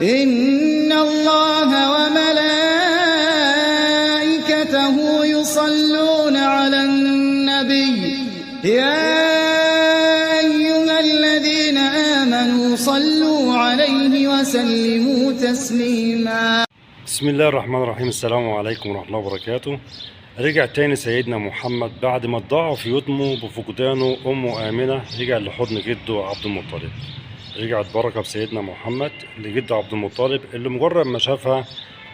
إن الله وملائكته يصلون على النبي يا أيها الذين آمنوا صلوا عليه وسلموا تسليما. بسم الله الرحمن الرحيم. السلام عليكم ورحمة الله وبركاته. رجع تاني سيدنا محمد بعد ما اتضاعف يتمه بفقدانه أمه آمنة، رجع لحضن جده عبد المطلب. رجعت بركة بسيدنا محمد لجده عبد المطلب اللي مجرد ما شافها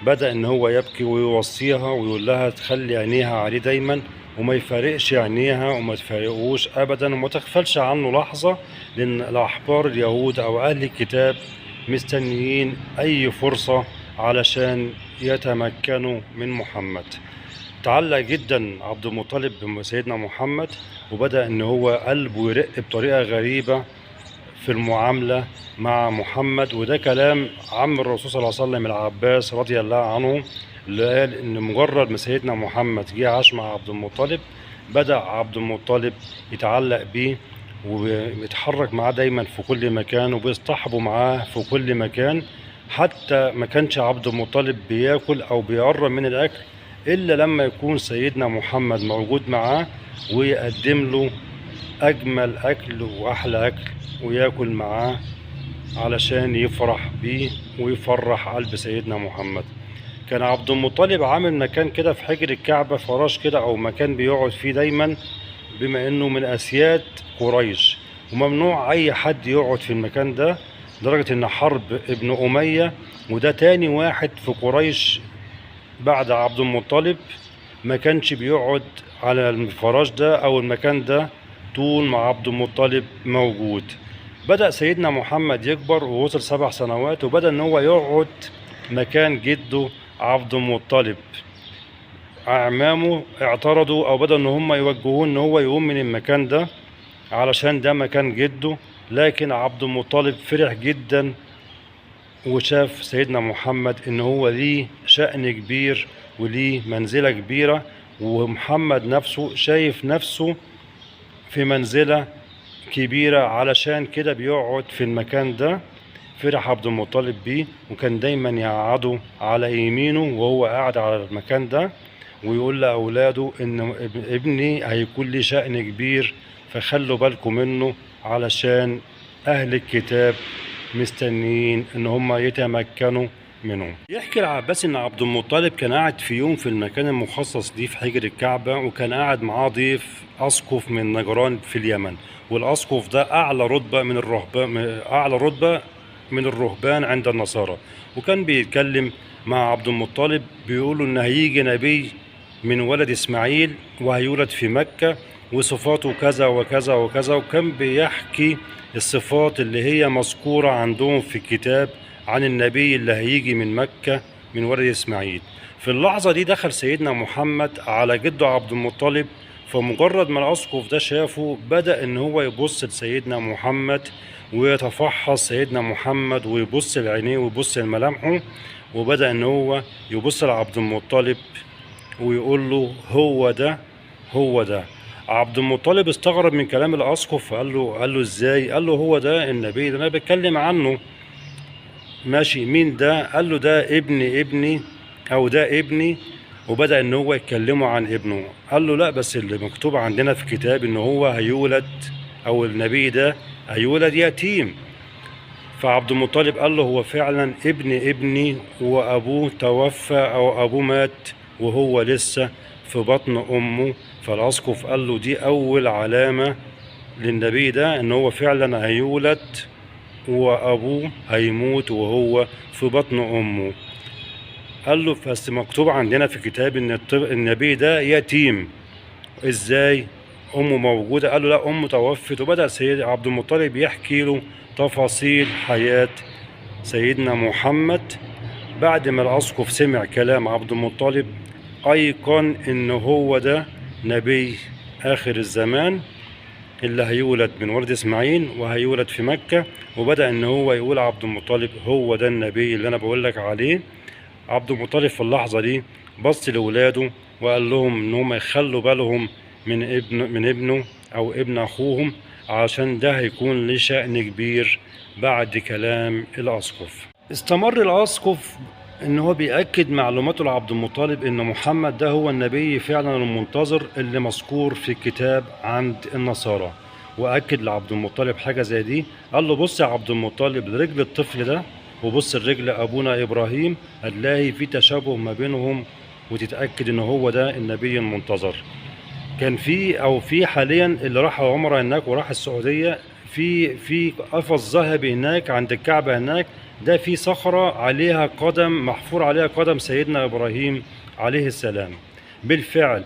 بدأ إن هو يبكي ويوصيها ويقول لها تخلي عينيها عليه دايما وما يفارقش عينيها وما تفارقوش أبدا وما تغفلش عنه لحظة، لأن الأحبار اليهود أو أهل الكتاب مستنيين أي فرصة علشان يتمكنوا من محمد. تعلق جدا عبد المطلب بسيدنا محمد وبدأ ان هو قلبه يرق بطريقة غريبة في المعاملة مع محمد، وده كلام عم الرسول صلى الله عليه وسلم العباس رضي الله عنه اللي قال ان مجرد ما سيدنا محمد جه عاش مع عبد المطلب بدأ عبد المطلب يتعلق بيه ويتحرك معاه دايما في كل مكان وبيصطحبوا معاه في كل مكان، حتى ما كانش عبد المطلب بياكل او بيقرب من الاكل الا لما يكون سيدنا محمد موجود معاه ويقدم له اجمل اكل واحلى اكل وياكل معاه علشان يفرح بيه ويفرح قلب سيدنا محمد. كان عبد المطلب عامل مكان كده في حجر الكعبة، فراش كده او مكان بيقعد فيه دايما بما انه من اسياد قريش وممنوع اي حد يقعد في المكان ده، لدرجة ان حرب ابن امية وده تاني واحد في قريش بعد عبد المطلب ما كانش بيقعد على الفراش ده او المكان ده طول ما عبد المطلب موجود. بدأ سيدنا محمد يكبر ووصل 7 سنوات وبدأ ان هو يقعد مكان جده عبد المطلب. اعمامه اعترضوا او بدأوا ان هم يوجهوه ان هو يقوم من المكان ده علشان ده مكان جده، لكن عبد المطلب فرح جدا وشاف سيدنا محمد ان هو ليه شأن كبير وليه منزلة كبيرة، ومحمد نفسه شايف نفسه في منزلة كبيرة علشان كده بيقعد في المكان ده. فرح عبد المطلب بيه وكان دايما يقعده على يمينه وهو قاعد على المكان ده ويقول لأولاده ان ابني هيكون لي شأن كبير فخلوا بالكم منه علشان أهل الكتاب مستنيين ان هم يتمكنوا منه. يحكي العباس ان عبد المطلب كان قاعد في يوم في المكان المخصص ليه في حجر الكعبة وكان قاعد معاه ضيف اسقف من نجران في اليمن، والاسقف ده اعلى رتبة من الرهبان عند النصارى، وكان بيتكلم مع عبد المطلب بيقولوا ان هيجي نبي من ولد اسماعيل وهيولد في مكة وصفاته كذا وكذا وكذا، وكان بيحكي الصفات اللي هي مذكورة عندهم في الكتاب عن النبي اللي هيجي من مكة من ولد إسماعيل. في اللحظة دي دخل سيدنا محمد على جده عبد المطلب، فمجرد ما الأسقف ده شافه بدأ إن هو يبص لسيدنا محمد ويتفحص سيدنا محمد ويبص لعينيه ويبص لملامحه، وبدأ إن هو يبص لعبد المطلب ويقول له هو ده هو ده. عبد المطلب استغرب من كلام الاسقف فقال له ازاي؟ قال له هو ده النبي اللي انا بتكلم عنه. ماشي، مين ده؟ قال له ده ابني او ده ابني، وبدأ ان هو يتكلموا عن ابنه. قال له لا، بس اللي مكتوب عندنا في الكتاب ان هو هيولد او النبي ده هيولد يتيم. فعبد المطلب قال له هو فعلا ابني وابوه توفى او ابوه مات وهو لسه في بطن امه. فالاسقف قال له دي اول علامة للنبي ده ان هو فعلا هيولد وابوه هيموت وهو في بطن امه. قال له بس مكتوب عندنا في الكتاب ان النبي ده يتيم، ازاي امه موجودة؟ قال له لا، امه توفت. وبدأ سيد عبد المطلب يحكي له تفاصيل حياة سيدنا محمد. بعد ما الاسقف سمع كلام عبد المطلب ايقن ان هو ده نبي اخر الزمان اللي هيولد من ولد اسماعيل وهيولد في مكة، وبدأ ان هو يقول عبد المطلب هو ده النبي اللي انا بقول لك عليه. عبد المطلب في اللحظة دي بص لاولاده وقال لهم ان هم يخلوا بالهم من ابنه او ابن اخوهم، عشان ده هيكون له شأن كبير بعد كلام الاسقف. استمر الأسقف إن هو بيأكد معلوماته لعبد المطلب إن محمد ده هو النبي فعلا المنتظر اللي مذكور في الكتاب عند النصارى، وأكد لعبد المطلب حاجة زي دي. قال له بص يا عبد المطلب لرجل الطفل ده وبص لرجل أبونا إبراهيم، هتلاقي في تشابه ما بينهم وتتأكد إن هو ده النبي المنتظر. كان في حاليا اللي راح عمره هناك وراح السعودية، في قفص ذهبي هناك عند الكعبة هناك، ده في صخرة عليها قدم، محفور عليها قدم سيدنا إبراهيم عليه السلام. بالفعل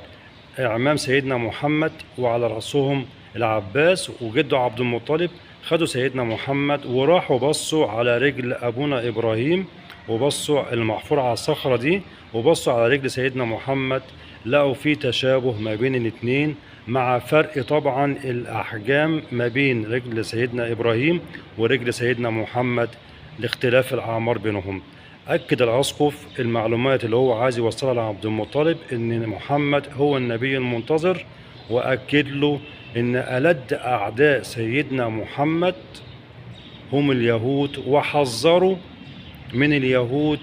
أعمام سيدنا محمد وعلى رأسهم العباس وجده عبد المطلب خدوا سيدنا محمد وراحوا بصوا على رجل أبونا إبراهيم، وبصوا المحفور على الصخرة دي، وبصوا على رجل سيدنا محمد، لقوا في تشابه ما بين الاتنين، مع فرق طبعا الأحجام ما بين رجل سيدنا إبراهيم ورجل سيدنا محمد لاختلاف الأعمار بينهم. أكد الأسقف المعلومات اللي هو عايز يوصلها لعبد المطلب إن محمد هو النبي المنتظر، وأكد له إن ألد أعداء سيدنا محمد هم اليهود، وحذروا من اليهود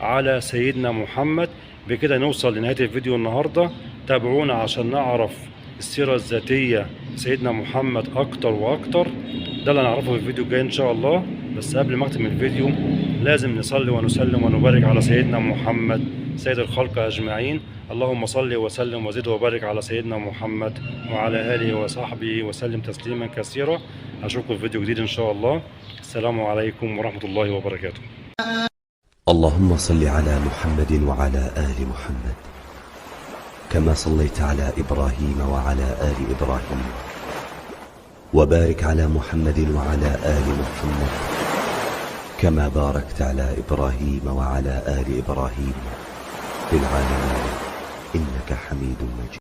على سيدنا محمد. بكده نوصل لنهاية الفيديو النهاردة. تابعونا عشان نعرف السيرة الذاتية سيدنا محمد أكتر وأكتر، ده اللي هنعرفه في الفيديو الجاي إن شاء الله. بس قبل ما أختم الفيديو لازم نصلي ونسلم ونبارك على سيدنا محمد سيد الخلق أجمعين. اللهم صل وسلم وزد وبارك على سيدنا محمد وعلى آله وصحبه وسلم تسليما كثيرا. أشوفكم في فيديو جديد إن شاء الله. السلام عليكم ورحمة الله وبركاته. اللهم صل على محمد وعلى آل محمد كما صليت على إبراهيم وعلى آل إبراهيم، وبارك على محمد وعلى آل محمد كما باركت على إبراهيم وعلى آل إبراهيم في العالمين إنك حميد مجيد.